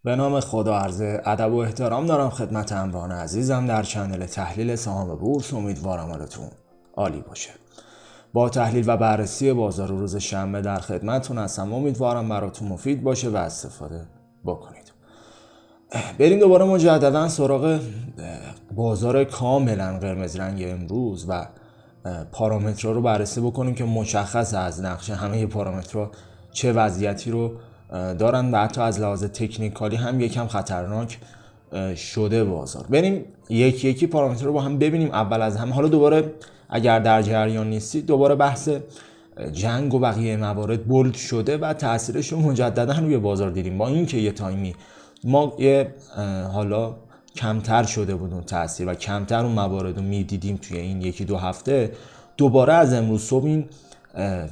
به نام خدا عرض ادب و احترام دارم خدمت همراهان عزیزم در چنل تحلیل سهام بورس. امیدوارم حالتون عالی باشه. با تحلیل و بررسی بازار روز شنبه در خدمتتون هستم. امیدوارم براتون مفید باشه و استفاده بکنید. بریم دوباره مجددا سراغ بازار کاملا قرمز رنگ امروز و پارامترها رو بررسی بکنیم که مشخص از نقشه همه پارامترها چه وضعیتی رو دارن و حتی از لحاظ تکنیکالی هم یکم خطرناک شده بازار. بریم یکی یکی پارامترها رو با هم ببینیم. اول از همه حالا دوباره اگر در جریان نیستید دوباره بحث جنگ و بقیه موارد بولد شده و تاثیرش رو مجددا روی بازار دیدیم. با اینکه یه تایمی ما حالا کمتر شده بود اون تاثیر و کمتر اون موارد رو میدیدیم توی این یکی دو هفته، دوباره از امروز صبح این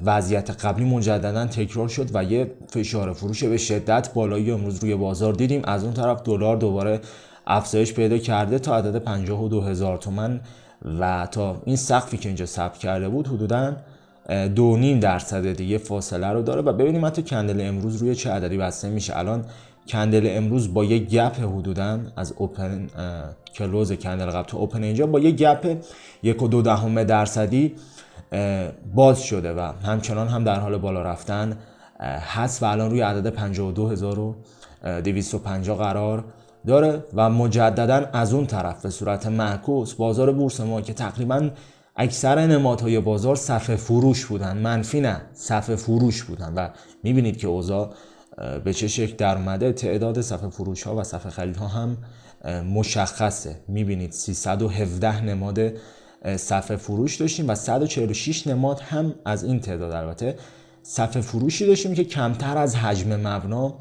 وضعیت قبلی مجددا تکرار شد و یه فشار فروش به شدت بالایی امروز روی بازار دیدیم. از اون طرف دلار دوباره افزایش پیدا کرده تا عدد 52,000 تومان و تا این سقفی که اینجا ثبت کرده بود حدوداً 2.5% دیگه فاصله رو داره و ببینیم حتی کندل امروز روی چه عددی بسته میشه. الان کندل امروز با یه گپ حدوداً از اوپن کلوز کندل قبل تا اوپن اینجا با یه گپ 1.2% باز شده و همچنان هم در حال بالا رفتن هست و الان روی عدد 52,250 قرار داره و مجددا از اون طرف به صورت معکوس بازار بورس ما که تقریبا اکثر نمادهای بازار صف فروش بودن، منفی نه صف فروش بودن و میبینید که اوضاع به چه شکل در اومده. تعداد صف فروش ها و صف خرید ها هم مشخصه. میبینید 317 نماد صف فروش داشتیم و 146 نماد هم از این تعداد البته صف فروشی داشتیم که کمتر از حجم مبنا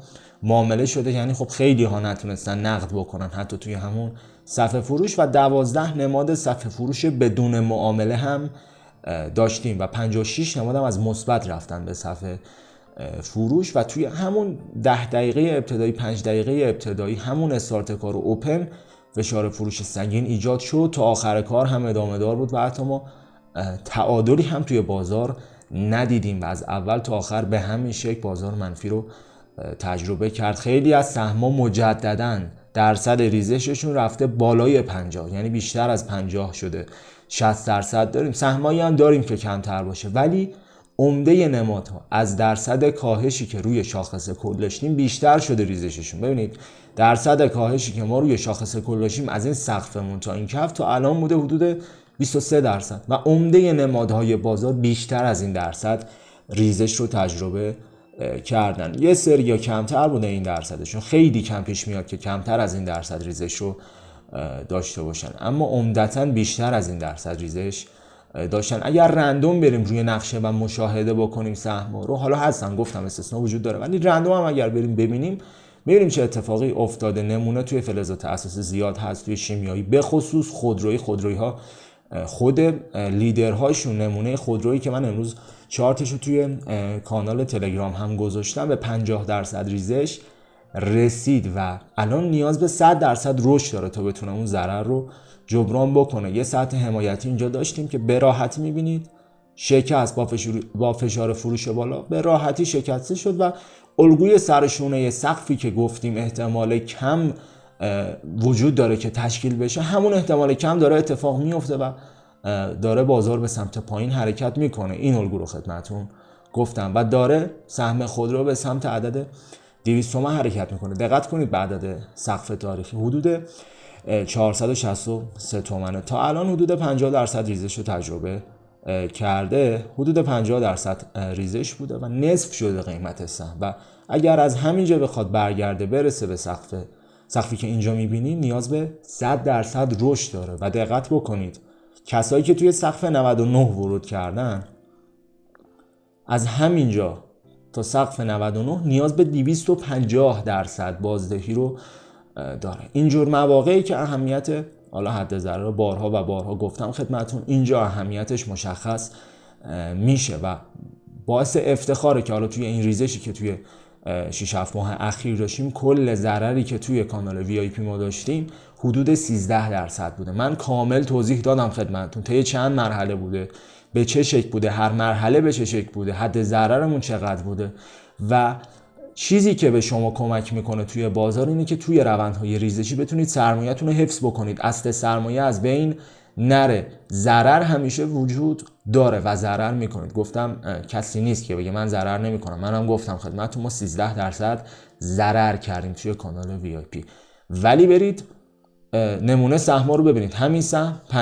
معامله شده. یعنی خب خیلی ها نتونستن نقد بکنن حتی توی همون صف فروش و 12 نماد صف فروش بدون معامله هم داشتیم و 56 نماد هم از مثبت رفتن به صف فروش و توی همون 10 دقیقه ابتدایی 5 دقیقه ابتدایی همون استارت کار و اوپن فشار فروش سنگین ایجاد شد. تا آخر کار هم ادامه دار بود و حتی ما تعادلی هم توی بازار ندیدیم و از اول تا آخر به همین شکل بازار منفی رو تجربه کرد. خیلی از سهم‌ها مجدداً درصد ریزششون رفته بالای 50، یعنی بیشتر از 50 شده. 60% داریم، سهمایی هم داریم که کمتر باشه، ولی عمده نمادها از درصد کاهشی که روی شاخص کل داشتیم بیشتر شده ریزششون. ببینید درصد کاهشی که ما روی شاخص کل داشتیم از این سقفمون تا این کف تا الان بوده حدود 23% و عمده نمادهای بازار بیشتر از این درصد ریزش رو تجربه کردن. یه سری کمتر بوده این درصدشون، خیلی کم پیش میاد که کمتر از این درصد ریزش رو داشته باشن، اما عمدتاً بیشتر از این درصد ریزش داشتن. اگر رندوم بریم روی نقشه و مشاهده بکنیم سهم رو، حالا هستن گفتم استثنا وجود داره، ولی رندوم هم اگر بریم ببینیم می‌بینیم چه اتفاقی افتاده. نمونه توی فلزات اساسی زیاد هست، توی شیمیایی به خصوص خودرویی ها خود لیدرهاشون. نمونه خودرویی که من امروز چارتش رو توی کانال تلگرام هم گذاشتم به 50% ریزش رسید و الان نیاز به 100% رشد داره تا بتونه اون ضرر رو جبران بکنه. یه سطح حمایتی اینجا داشتیم که به راحتی میبینید شکست با فشار فروش بالا به راحتی شکسته شد و الگوی سرشونه سقفی که گفتیم احتمال کم وجود داره که تشکیل بشه، همون احتمال کم داره اتفاق میفته و داره بازار به سمت پایین حرکت میکنه. این الگو رو خدمتون گفتم و داره سهم خودرو به سمت عدد 200 تومان حرکت میکنه. دقت کنید به عدد سقف تاریخی حدود 463 تومانه. تا الان حدود 50% ریزش رو تجربه کرده، حدود 50% ریزش بوده و نصف شده قیمت سهم و اگر از همینجا بخواد برگرده برسه به سقفی که اینجا میبینیم نیاز به 100% رشد داره و دقت بکنید کسایی که توی سقف 99 ورود کردن از همینجا تا سقف 99 نیاز به 250% بازدهی رو داره. اینجور مواقعی که اهمیت حالا حد ضرر بارها و بارها گفتم خدمتون، اینجا اهمیتش مشخص میشه و باعث افتخاره که حالا توی این ریزشی که توی 6-7 ماه اخیر داشتیم کل ضرری که توی کانال وی آی پی ما داشتیم حدود 13% بوده. من کامل توضیح دادم خدمتون طی چند مرحله بوده، به چه شکل بوده، هر مرحله به چه شکل بوده، حد ضررمون چقدر بوده و چیزی که به شما کمک میکنه توی بازار اینه که توی روندهای ریزشی بتونید سرمایه‌تون رو حفظ بکنید، اصل سرمایه از بین نره. ضرر همیشه وجود داره و ضرر میکنید. گفتم کسی نیست که بگه من ضرر نمیکنم. منم گفتم خدمتتون ما 13% ضرر کردیم توی کانال VIP. ولی برید نمونه سهم‌ها رو ببینید. همین سهم 50%،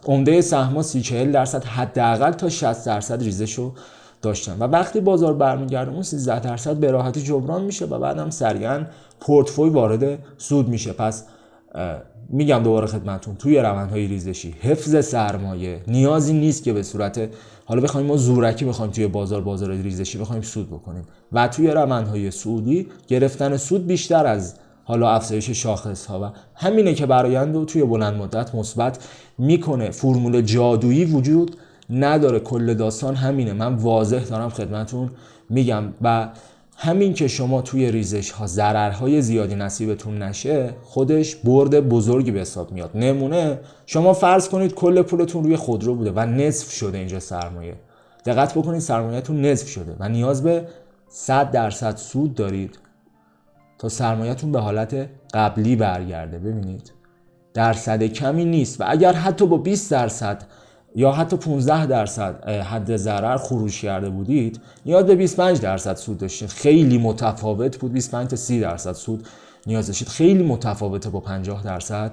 عمده سهم‌ها 30-40% حداقل تا 60% ریزش رو داشتن و وقتی بازار برمیگرده اون 13% به راحتی جبران میشه و بعدم سریعا پورتفوی وارد سود میشه. پس میگم دوباره خدمتتون توی روندهای ریزشی حفظ سرمایه نیازی نیست که به صورت حالا بخوایم ما زورکی بخوایم توی بازار ریزشی بخوایم سود بکنیم و توی روندهای سودی گرفتن سود بیشتر از حالا افزایش شاخص ها و همینه که برآیند رو توی بلند مدت مثبت میکنه. فرمول جادویی وجود نداره. کل داستان همینه. من واضح دارم خدمتتون میگم و همین که شما توی ریزش ها ضررهای زیادی نصیبتون نشه خودش برد بزرگی به حساب میاد. نمونه شما فرض کنید کل پولتون روی خودرو بوده و نصف شده اینجا سرمایه. دقت بکنید سرمایه‌تون نصف شده و نیاز به 100% سود دارید تا سرمایه‌تون به حالت قبلی برگرده. ببینید درصد کمی نیست و اگر حتی با 20% یا حتی 15% حد ضرر خروج کرده بودید نیاز به 25% سود داشتید. خیلی متفاوت بود. 25 تا 30% سود نیاز داشتید. خیلی متفاوته با 50%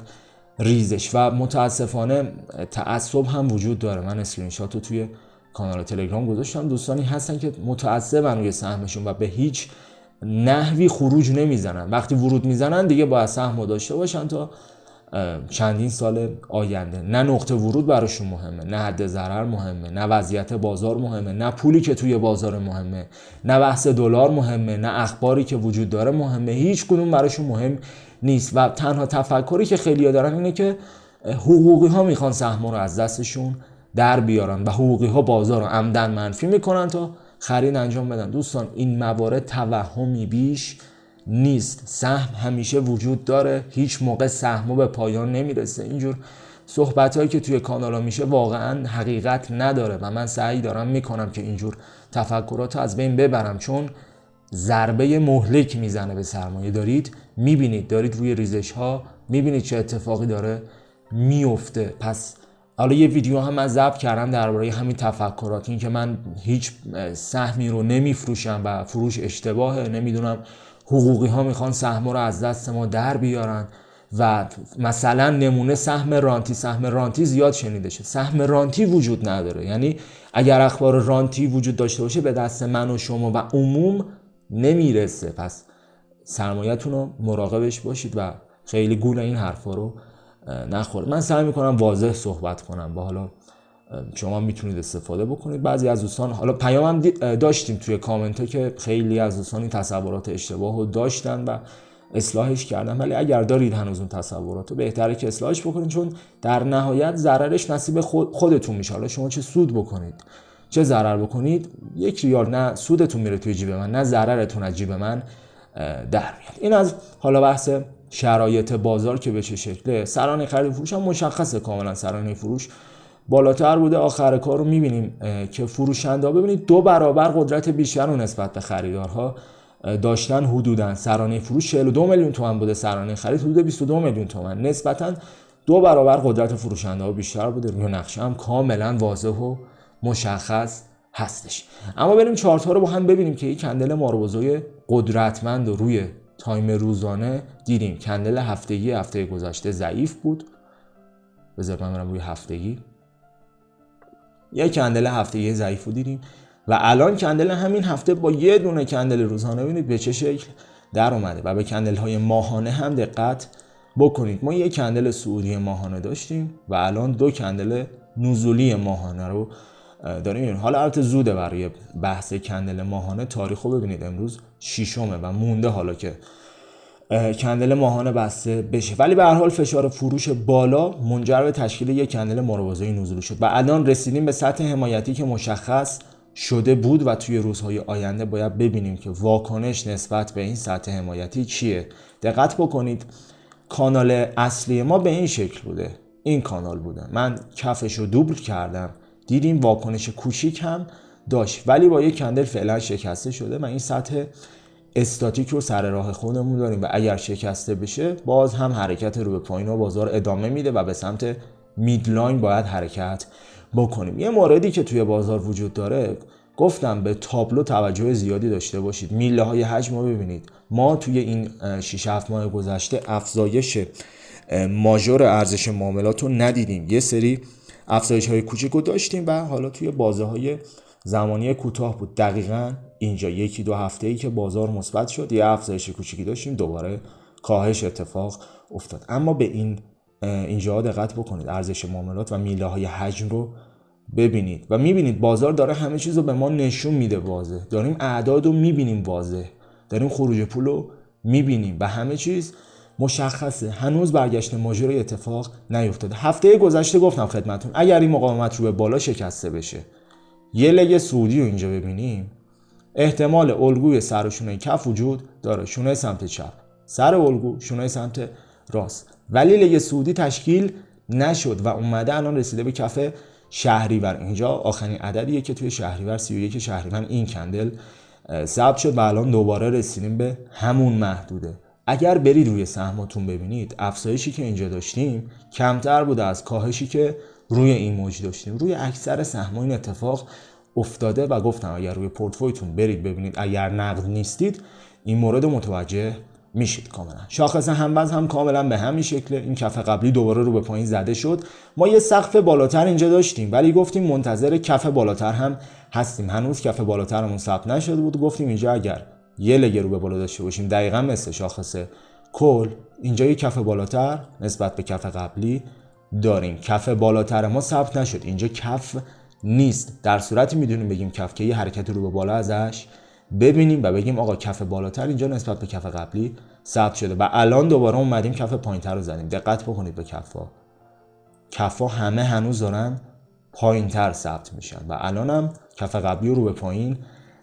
ریزش و متاسفانه تعصب هم وجود داره. من اسکرین شات رو توی کانال تلگرام گذاشتم. دوستانی هستن که متعصبن روی سهمشون و به هیچ نحوی خروج نمیزنن. وقتی ورود میزنن دیگه باید سهم داشته باشن تا چندین سال آینده. نه نقطه ورود براشون مهمه، نه حد ضرر مهمه، نه وضعیت بازار مهمه، نه پولی که توی بازار مهمه، نه بحث دلار مهمه، نه اخباری که وجود داره مهمه. هیچ کدوم براشون مهم نیست و تنها تفکری که خیلی‌ها دارن اینه که حقوقی ها میخوان سهم رو از دستشون در بیارن و حقوقی ها بازار رو عمدن منفی میکنن تا خرید انجام بدن. دوستان این موارد توهمی بیش نیست. سهم همیشه وجود داره. هیچ موقع سهمو به پایان نمیرسه. اینجور صحبتایی که توی کانالا میشه واقعا حقیقت نداره و من سعی دارم میکنم که اینجور تفکرات از بین ببرم چون ضربه مهلک میزنه به سرمایه. دارید میبینید، دارید روی ریزش ها میبینید چه اتفاقی داره میفته. پس حالا یه ویدیو هم من ضبط کردم درباره همین تفکرات، این که من هیچ سهمی رو نمیفروشم و فروش اشتباهه، نمیدونم حقوقی ها میخوان سهم رو از دست ما در بیارن و مثلا نمونه سهم رانتی زیاد شنیده شد. سهم رانتی وجود نداره. یعنی اگر اخبار رانتی وجود داشته باشه به دست من و شما و عموم نمیرسه. پس سرمایه‌تون رو مراقبش باشید و خیلی گول این حرفا رو نخورید. من سعی میکنم واضح صحبت کنم و حالا شما میتونید استفاده بکنید. بعضی از دوستان حالا پیامم داشتیم توی کامنت ها که خیلی از دوستان این تصورات اشتباه رو داشتن و اصلاحش کردن، ولی اگر دارید هنوز اون تصورات رو بهتره که اصلاحش بکنید چون در نهایت ضررش نصیب خودتون میشه. حالا شما چه سود بکنید چه ضرر بکنید 1 ریال نه سودتون میره توی جیب من نه ضررتون از جیب من در میاد. این از حالا بحث شرایط بازار که به چه شکله. سرانه خرید فروش هم مشخصه کاملا. سرانه فروش بالاتر بوده. آخر کار رو میبینیم که فروشنده ببینید 2 برابر قدرت بیشتر رو نسبت به خریدارها داشتن. حدوداً سرانه فروش 42 میلیون تومان بوده، سرانه خرید حدود 22 میلیون تومان. نسبتاً 2 برابر قدرت فروشنده ها بیشتر بوده. روی نقشه هم کاملا واضح و مشخص هستش. اما بریم چارت ها رو با هم ببینیم که یک کندل ماربوزوی قدرتمند و روی تایم روزانه دیدیم. کندل هفتگی هفته گذشته ضعیف بود. بذار من برم روی هفتگی. یک کندل هفتگی ضعیف رو دیدیم و الان کندل همین هفته با یه دونه کندل روزانه ببینید به چه شکل در اومده و به کندل های ماهانه هم دقت بکنید. ما یک کندل صعودی ماهانه داشتیم و الان 2 کندل نزولی ماهانه رو داریم. حالا البته زوده برای بحث کندل ماهانه. تاریخ رو ببینید امروز 6 و مونده حالا که کندل ماهانه بسته بشه، ولی به هر حال فشار فروش بالا منجر به تشکیل یک کندل ماربوزوی نزولی شد و الان رسیدیم به سطح حمایتی که مشخص شده بود و توی روزهای آینده باید ببینیم که واکنش نسبت به این سطح حمایتی چیه. دقت بکنید کانال اصلی ما به این شکل بوده. این کانال بوده. من کفش رو دوبل کردم. دیدیم واکنش کوچیک هم داشت ولی با یک کندل فعلا شکسته شده و این سطح استاتیک رو سر راه خودمون داریم و اگر شکسته بشه باز هم حرکت رو به پایین و بازار ادامه میده و به سمت میدلاین باید حرکت بکنیم. یه موردی که توی بازار وجود داره، گفتم به تابلو توجه زیادی داشته باشید. میله های حجم رو ببینید. ما توی این 6-7 ماه گذشته افزایش ماژور ارزش معاملات رو ندیدیم. یه سری افزایش های کوچیک رو داشتیم و حالا توی بازه های زمانی کوتاه بود. دقیقاً اینجا 1-2 هفته‌ای که بازار مثبت شد، یه افزایش کوچیکی داشتیم، دوباره کاهش اتفاق افتاد. اما به اینجا دقت بکنید، ارزش معاملات و میله های حجم رو ببینید و میبینید بازار داره همه چیز رو به ما نشون میده. واضح داریم اعداد رو میبینیم، واضح داریم خروج پول رو میبینیم و همه چیز مشخصه. هنوز برگشت ماژور اتفاق نیفتاده. هفته گذشته گفتم خدمتتون اگر این مقاومت رو به بالا شکسته بشه، یه لگ سعودی رو اینجا ببینیم، احتمال الگوی سر و شونه کف وجود داره. شونه سمت چپ، سر الگو شونه سمت راست. ولی لگ سعودی تشکیل نشد و اومده الان رسیده به کف شهریور. اینجا آخرین عددیه که توی شهریور 31 شهریور این کندل ثبت شد و الان دوباره رسیدیم به همون محدوده. اگر برید روی سهماتون ببینید، افزایشی که اینجا داشتیم کمتر بوده از کاهشی که روی این موج داشتیم. روی اکثر سهم‌ها این اتفاق افتاده و گفتم اگر روی پورتفولیوتون برید ببینید، اگر نقد نیستید این مورد متوجه میشید کاملا. شاخص هموز هم کاملا به همین شکله. این کف قبلی دوباره رو به پایین زده شد. ما یه سقف بالاتر اینجا داشتیم ولی گفتیم منتظر کف بالاتر هم هستیم. هنوز کف بالاترمون ثبت نشده بود. گفتیم اینجا اگر یه لگ رو به بالا داشته باشیم، دقیقاً مثل شاخص کل، اینجا یه کف بالاتر نسبت به کف قبلی داریم. کف بالاتر ما ثبت نشد، اینجا کف نیست. در صورتی میدونیم بگیم کف که یه حرکت رو به بالا ازش ببینیم و بگیم آقا کف بالاتر اینجا نسبت به کف قبلی ثبت شده و الان دوباره اومدیم کف پایینتر رو زدیم. دقت بکنید به کفا همه هنوز دارن پایینتر ثبت میشن و الان هم کف قبلی رو به پایین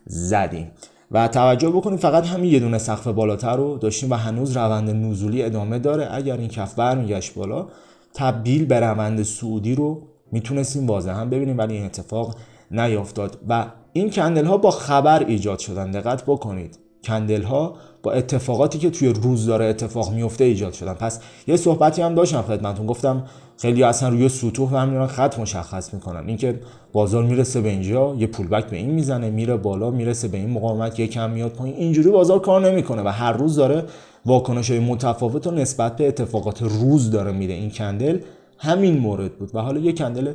زدیم و توجه بکنید فقط همین یه دونه سقف بالاتر رو داشتیم و هنوز روند نزولی ادامه داره. اگر این کف برمیگشت بالا، تبدیل به روند صعودی رو میتونستیم واضح هم ببینیم ولی این اتفاق نیافتاد و این کندل ها با خبر ایجاد شدن. دقت بکنید، کندل ها با اتفاقاتی که توی روز داره اتفاق میفته ایجاد شدن. پس یه صحبتی هم داشتم خدمتتون، گفتم خیلی اصلا روی سطوح و همین خط مشخص میکنن. اینکه بازار میرسه به اینجا، یه پول بک به این میزنه، میره بالا، میرسه به این مقاومت، یه کم میاد پایین. اینجوری بازار کار نمیکنه و هر روز داره واکنش‌های متفاوت و نسبت به اتفاقات روز داره میده. این کندل همین مورد بود و حالا یه کندل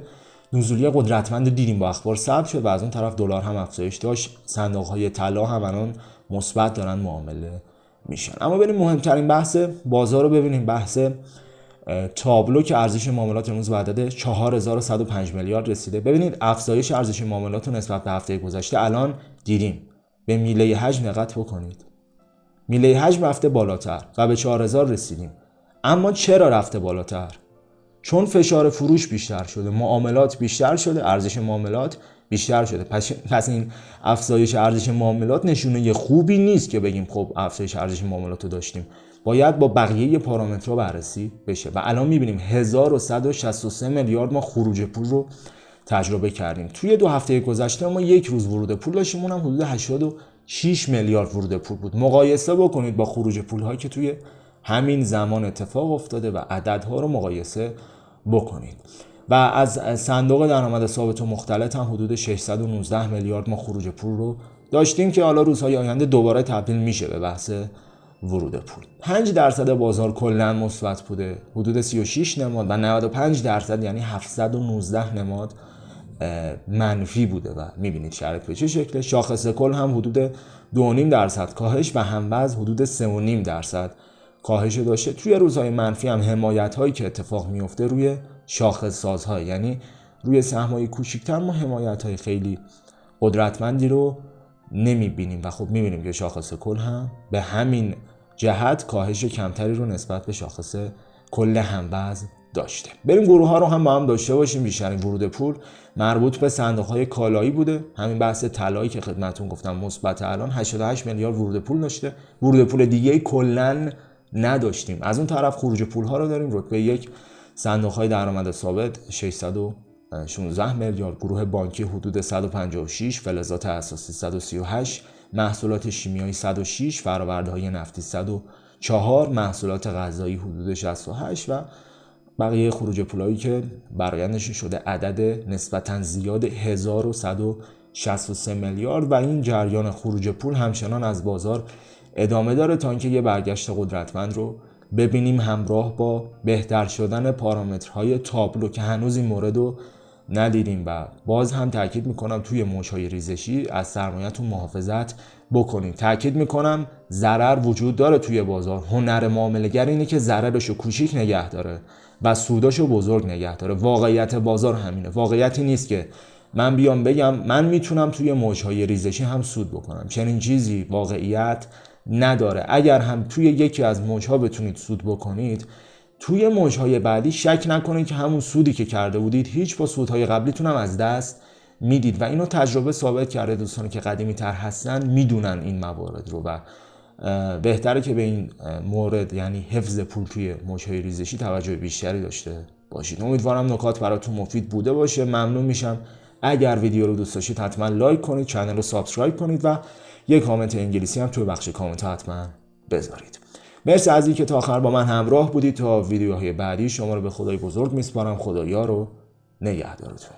نزولی قدرتمند دیدیم با اخبار ثبت شد و از اون طرف دلار هم افزایش داشت. صندوق‌های طلا هم الان مثبت دارن معامله میشن. اما بریم مهمترین بحث بازار رو ببینیم، بحث تابلو که ارزش معاملات امروز به عدد 4105 میلیارد رسیده. ببینید افزایش ارزش معاملات رو نسبت به هفته گذشته الان دیدیم. به میله حجم دقت بکنید، میله حجم رفته بالاتر و به 4000 رسیدیم. اما چرا رفته بالاتر؟ چون فشار فروش بیشتر شده، معاملات بیشتر شده، ارزش معاملات بیشتر شده. پس این افزایش ارزش معاملات نشونه خوبی نیست که بگیم خب افزایش ارزش معاملات رو داشتیم. باید با بقیه پارامترها بررسی بشه و الان میبینیم 1163 میلیارد ما خروج پول رو تجربه کردیم. توی 2 هفته گذشته ما یک روز ورود پول داشتیم، اونم حدود 86 میلیارد ورود پول بود. مقایسه بکنید با خروج پول هایی که توی همین زمان اتفاق افتاده و عددها رو مقایسه بکنید. و از صندوق درآمد ثابت و مختلط هم حدود 619 میلیارد ما خروج پول رو داشتیم که حالا روزهای آینده دوباره تبدیل میشه به بحث ورود پول. 5% بازار کلا مثبت بوده، حدود 36 نماد و 95% یعنی 719 نماد منفی بوده و میبینید شرط به چه شکله. شاخص کل هم حدود 2.5% کاهش و هموز حدود 3.5% کاهش داشته. توی روزهای منفی هم حمایت هایی که اتفاق میفته روی شاخص سازهای، یعنی روی سهم‌های کوچیک‌تر ما حمایت های خیلی قدرتمندی رو نمیبینیم و خب میبینیم که شاخص کل هم به همین جهت کاهش کمتری رو نسبت به شاخص کل هموزن داشته. بریم گروه ها رو هم با هم داشته باشیم. بیشترین ورود پول مربوط به صندوق های کالایی بوده. همین بحث طلایی که خدمتتون گفتم مثبت، الان 88 میلیارد ورود پول داشته. ورود پول دیگه کلا نداشتیم. از اون طرف خروج پول ها رو داریم. رتبه 1 صندوق های درآمد ثابت 616 میلیارد، گروه بانکی حدود 156، فلزات اساسی 138 محصولات شیمیایی 106، فرآورده‌های نفتی 104، محصولات غذایی حدود 68 و بقیه خروج پولایی که برآیندش شده عدد نسبتاً زیاد 1163 میلیارد و این جریان خروج پول همچنان از بازار ادامه داره تا اینکه یه برگشت قدرتمند رو ببینیم همراه با بهتر شدن پارامترهای تابلو که هنوز این مورد رو ندیدیم. و باز هم تاکید میکنم توی موج‌های ریزشی از سرمایه‌تون محافظت بکنید. تاکید میکنم ضرر وجود داره توی بازار. هنر معامله‌گر اینه که ضررشو کوچیک نگه داره و سوداشو بزرگ نگه داره. واقعیت بازار همینه. واقعیتی نیست که من بیام بگم من میتونم توی موج‌های ریزشی هم سود بکنم. چنین چیزی واقعیت نداره. اگر هم توی یکی از موج‌ها بتونید سود بکنید، توی موج‌های بعدی شک نکنید که همون سودی که کرده بودید هیچ با سودهای قبلیتون هم از دست میدید و اینو تجربه ثابت کرده. دوستانی که قدیمی تر هستن میدونن این موارد رو و بهتره که به این مورد یعنی حفظ پول توی موج‌های ریزشی توجه بیشتری داشته باشید. امیدوارم نکات براتون مفید بوده باشه. ممنون میشم اگر ویدیو رو دوست داشتید حتما لایک کنید، کانال رو سابسکرایب کنید و یه کامنت انگلیسی هم توی بخش کامنت حتما بذارید. مرسی از اینکه تا آخر با من همراه بودید. تا ویدیوهای بعدی شما رو به خدای بزرگ میسپارم. خدایا رو نگهدارتون.